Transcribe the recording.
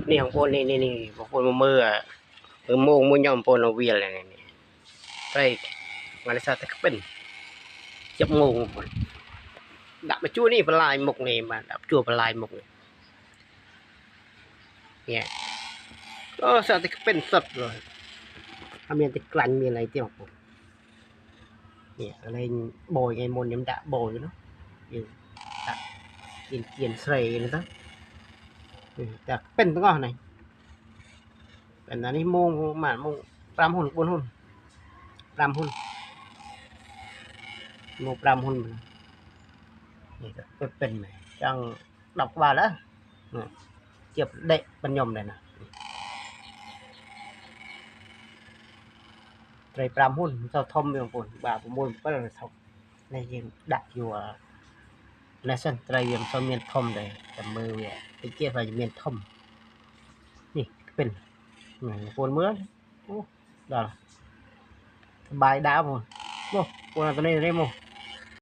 นี่ของปนนี่ของปนมือโมงมือยอมปนเอาเวียอะไรนี่ไปงานศาสตร์ก็เป็นจับโมงปนดับมาจู่นี่ปลายหมกนี่มาดับจู่ปลายหมกนี่เนี่ยก็ศาสตร์ก็เป็นสดเลยทำยังติดกลั่นมีอะไรที่ของปนเนี่ยอะไรโบยไงมนยำดะโบยเนาะอยู่ตัดกินเสยนะจ๊ะแต่เป็นตัวไหนเป็นอันนี้โมงหมาโมงปรามหุ่นบนหุ่นปรามหุ่นโมปรามหุ่นนี่ก็เป็นไหมจังđọc vào đó chụp đệ bên nhom này nè trời pram hun sao thom miệng buồn bà của môn rất là sọc này riêng đặt vô là sân trời riêng sao miền thom này tầm mưa vậy cái kia phải miền thom nèเป็นbuồn mưa đó bài đá buồn buồn làตัวนี้ได้มั้ง